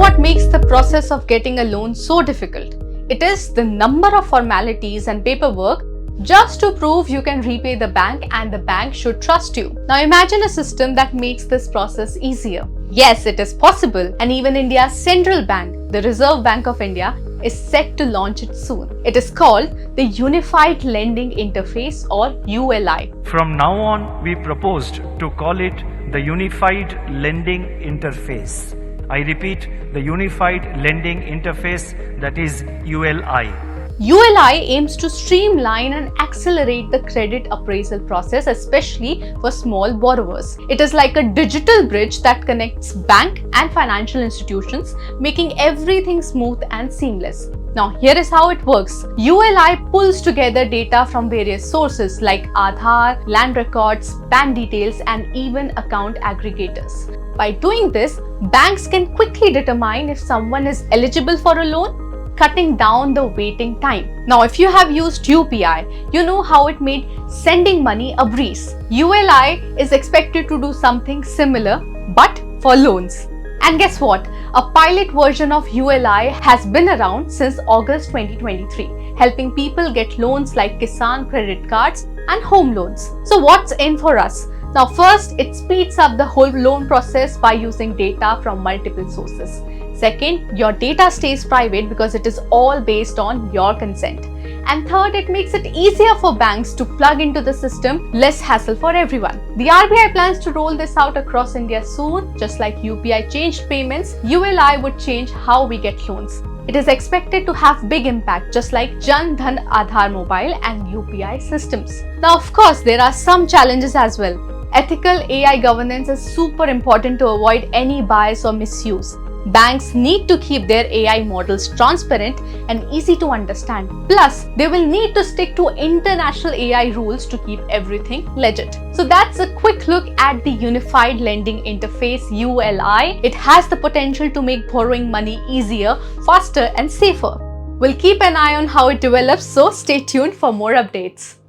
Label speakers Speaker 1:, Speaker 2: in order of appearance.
Speaker 1: what makes the process of getting a loan so difficult? It is the number of formalities and paperwork just to prove you can repay the bank and the bank should trust you. Now imagine a system that makes this process easier. Yes, it is possible, and even India's central bank, the Reserve Bank of India, is set to launch it soon. It is called the Unified Lending Interface, or ULI.
Speaker 2: From now on, we proposed to call it the Unified Lending Interface. I repeat, the Unified Lending Interface, that is ULI.
Speaker 1: ULI aims to streamline and accelerate the credit appraisal process, especially for small borrowers. It is like a digital bridge that connects bank and financial institutions, making everything smooth and seamless. Now, here is how it works. ULI pulls together data from various sources like Aadhaar, land records, bank details, and even account aggregators. By doing this, banks can quickly determine if someone is eligible for a loan, cutting down the waiting time. Now, if you have used UPI, you know how it made sending money a breeze. ULI is expected to do something similar, but for loans. And guess what? A pilot version of ULI has been around since August 2023, helping people get loans like Kisan credit cards and home loans. So what's in for us? Now first, it speeds up the whole loan process by using data from multiple sources. Second, your data stays private because it is all based on your consent. And third, it makes it easier for banks to plug into the system, less hassle for everyone. The RBI plans to roll this out across India soon. Just like UPI changed payments, ULI would change how we get loans. It is expected to have big impact, just like Jan Dhan Aadhaar mobile and UPI systems. Now, of course, there are some challenges as well. Ethical AI governance is super important to avoid any bias or misuse. Banks need to keep their AI models transparent and easy to understand. Plus, they will need to stick to international AI rules to keep everything legit. So that's a quick look at the Unified Lending Interface, ULI. It has the potential to make borrowing money easier, faster, and safer. We'll keep an eye on how it develops, so stay tuned for more updates.